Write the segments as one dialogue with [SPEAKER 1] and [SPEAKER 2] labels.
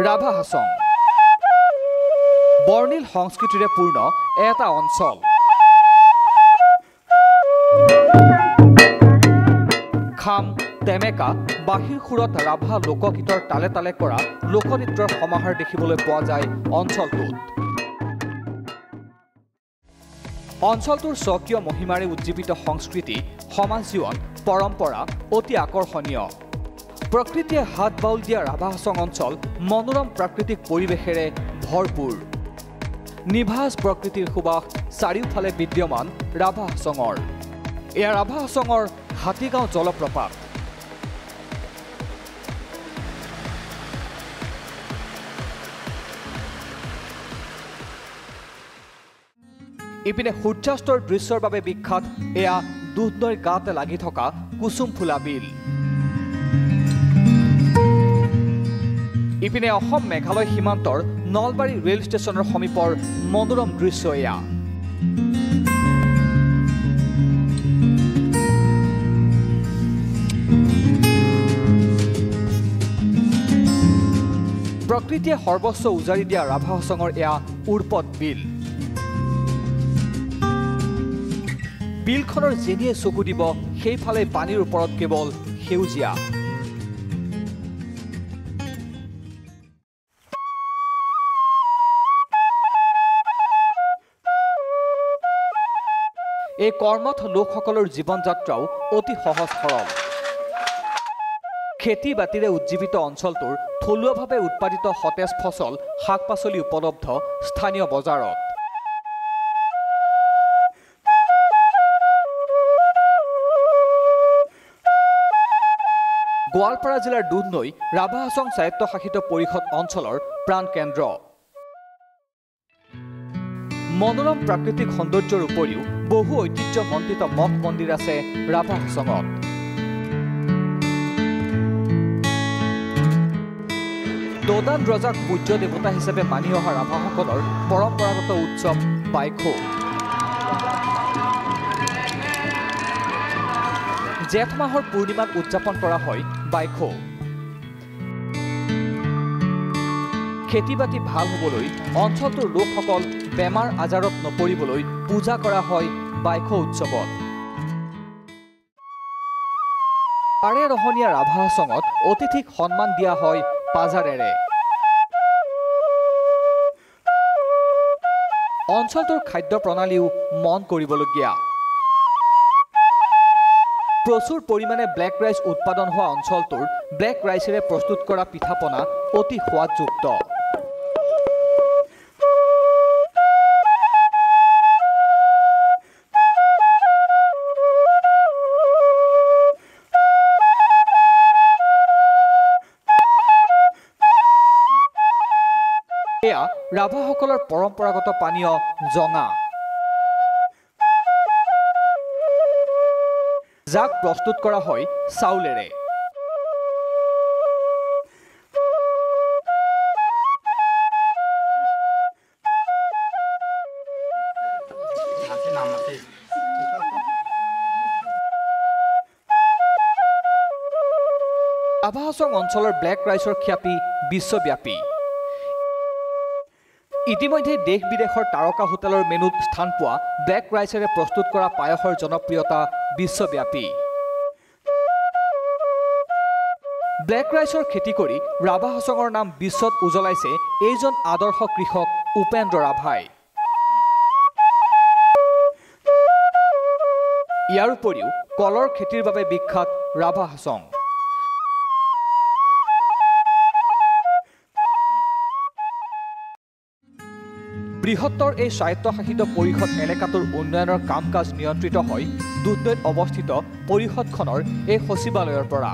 [SPEAKER 1] ৰাভা হাছং বৰ্ণিল সংস্কৃতিৰে পূৰ্ণ এটা অঞ্চল। খাম টেমেকা বাঁহীৰ সুৰত ৰাভা লোকগীতৰ তালে তালে কৰা লোকনৃত্যৰ সমাহাৰ দেখিবলৈ পোৱা যায় অঞ্চলটোত। অঞ্চলটোৰ স্বকীয় মহিমাৰে উজ্জীৱিত সংস্কৃতি, সমাজ জীৱন, পৰম্পৰা অতি আকৰ্ষণীয়। প্ৰকৃতিয়ে হাত বাউল দিয়া ৰাভা হাছং অঞ্চল মনোৰম প্ৰাকৃতিক পৰিৱেশেৰে ভৰপূৰ। নিভাঁজ প্ৰকৃতিৰ সুবাস চাৰিওফালে বিদ্যমান ৰাভা হাছঙৰ। এয়া ৰাভা হাছঙৰ হাতীগাঁও জলপ্ৰপাত। ইপিনে সূৰ্যাস্তৰ দৃশ্যৰ বাবে বিখ্যাত এয়া দুধনৈৰ গাতে লাগি থকা কুসুমফুলা বিল। ইপিনে অসম মেঘালয় সীমান্তৰ নলবাৰী ৰেল ষ্টেচনৰ সমীপৰ মনোৰম দৃশ্য এয়া। প্ৰকৃতিয়ে সৰ্বস্ব উজাৰি দিয়া ৰাভা হাছঙৰ এয়া উৰ্পদ বিল। বিলখনৰ যেনিয়ে চকু দিব সেইফালে পানীৰ ওপৰত কেৱল সেউজীয়া। এই কৰ্মঠ লোকসকলৰ জীৱন যাত্ৰাও অতি সহজ সৰল। খেতি বাতিৰে উজ্জীৱিত অঞ্চলটোৰ থলুৱাভাৱে উৎপাদিত সতেজ ফচল শাক পাচলি উপলব্ধ স্থানীয় বজাৰত। গোৱালপাৰা জিলাৰ দুধনৈ ৰাভা হাছং স্বায়ত্তশাসিত পৰিষদ অঞ্চলৰ প্ৰাণকেন্দ্ৰ। মনোৰম প্ৰাকৃতিক সৌন্দৰ্যৰ উপৰিও বহু ঐতিহ্যমণ্ডিত মঠ মন্দিৰ আছে ৰাভা হাছঙত। দোদান ৰজাক পূজ্য দেৱতা হিচাপে মানি অহা ৰাভাসকলৰ পৰম্পৰাগত উৎসৱ বাইখো। জেঠ মাহৰ পূৰ্ণিমাত উদযাপন কৰা হয় বাইখো। খেতি বাতি ভাল হ'বলৈ অঞ্চলটোৰ লোকসকল বেমাৰ আজাৰত নপৰিবলৈ পূজা কৰা হয় বাইখো উৎসৱত। তাৰে ৰহণীয়া ৰাভা হাছঙত অতিথিক সন্মান দিয়া হয় পাজাৰেৰে। অঞ্চলটোৰ খাদ্য প্ৰণালীও মন কৰিবলগীয়া। প্ৰচুৰ পৰিমাণে ব্লেক ৰাইচ উৎপাদন হোৱা অঞ্চলটোৰ ব্লেক ৰাইচেৰে প্ৰস্তুত কৰা পিঠাপনা অতি সোৱাদযুক্ত। এয়া ৰাভাসকলৰ পৰম্পৰাগত পানীয় জঙা, যাক প্ৰস্তুত কৰা হয় চাউলেৰে। ৰাভা হাছং অঞ্চলৰ ব্লেক ৰাইচৰ খ্যাতি বিশ্বব্যাপী। ইতিমধ্যে দেশ বিদেশৰ তাৰকা হোটেলৰ মেনুত স্থান পোৱা ব্লেক ৰাইচেৰে প্ৰস্তুত কৰা পায়সৰ জনপ্ৰিয়তা বিশ্বব্যাপী। ব্লেক ৰাইচৰ খেতি কৰি ৰাভা হাছঙৰ নাম বিশ্বত উজ্বলাইছে এইজন আদৰ্শ কৃষক উপেন্দ্ৰ ৰাভাই। ইয়াৰ উপৰিও কলৰ খেতিৰ বাবে বিখ্যাত ৰাভা হাছং। বৃহত্তৰ এই স্বায়ত্তশাসিত পৰিষদ এলেকাটোৰ উন্নয়নৰ কাম কাজ নিয়ন্ত্ৰিত হয় দুধনৈত অৱস্থিত পৰিষদখনৰ এই সচিবালয়ৰ পৰা।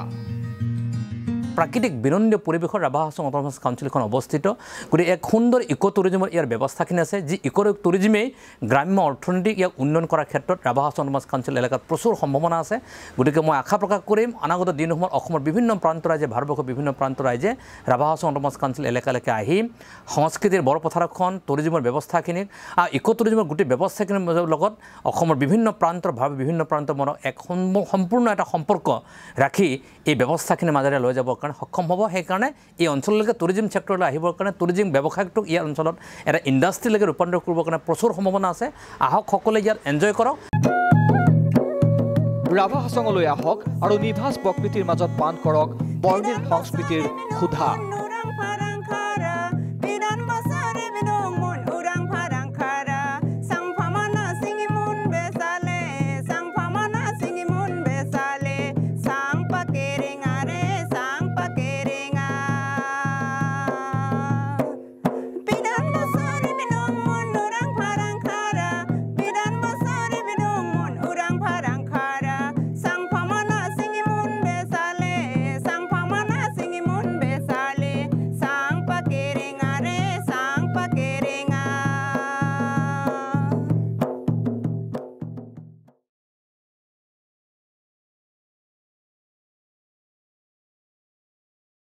[SPEAKER 2] প্ৰাকৃতিক বিনন্দীয় পৰিৱেশৰ ৰাভা হাছং অট'নমাছ কাউন্সিলখন অৱস্থিত। গতিকে এক সুন্দৰ ইক' টুৰিজমৰ ইয়াৰ ব্যৱস্থাখিনি আছে, যি ইক' টুৰিজমেই গ্ৰাম্য অৰ্থনীতিক ইয়াক উন্নয়ন কৰাৰ ক্ষেত্ৰত ৰাভা হাছং অট'নমাছ কাউন্সিল এলেকাত প্ৰচুৰ সম্ভাৱনা আছে। গতিকে মই আশা প্ৰকাশ কৰিম অনাগত দিনসমূহত অসমৰ বিভিন্ন প্ৰান্তৰ ৰাইজে, ভাৰতবৰ্ষৰ বিভিন্ন প্ৰান্তৰ ৰাইজে ৰাভা হাছং অট'নমাছ কাউন্সিল এলেকালৈকে আহি সংস্কৃতিৰ বৰপথাৰখন, টুৰিজমৰ ব্যৱস্থাখিনিক আৰু ইক' টুৰিজমৰ গোটেই ব্যৱস্থাখিনিৰ লগত অসমৰ বিভিন্ন প্ৰান্তৰ বিভিন্ন প্ৰান্তৰ মনত এক সম্পূৰ্ণ এটা সম্পৰ্ক ৰাখি এই ব্যৱস্থাখিনিৰ মাজেৰে লৈ যাব কাৰণে সক্ষম হ'ব সেইকাৰণে এই অঞ্চললৈকে টুৰিজিম ছেক্টৰলৈ আহিবৰ কাৰণে টুৰিজিম ব্যৱসায়টোক ইয়াৰ অঞ্চলত এটা ইণ্ডাষ্ট্ৰীলৈকে ৰূপান্তৰ কৰিবৰ কাৰণে প্ৰচুৰ সম্ভাৱনা আছে আহক সকলোৱে ইয়াত এনজয় কৰক
[SPEAKER 1] ৰাভা হাছঙলৈ আহক আৰু নিভাঁজ প্ৰকৃতিৰ মাজত পান কৰক বৰ্ণিল সংস্কৃতিৰ ক্ষুধা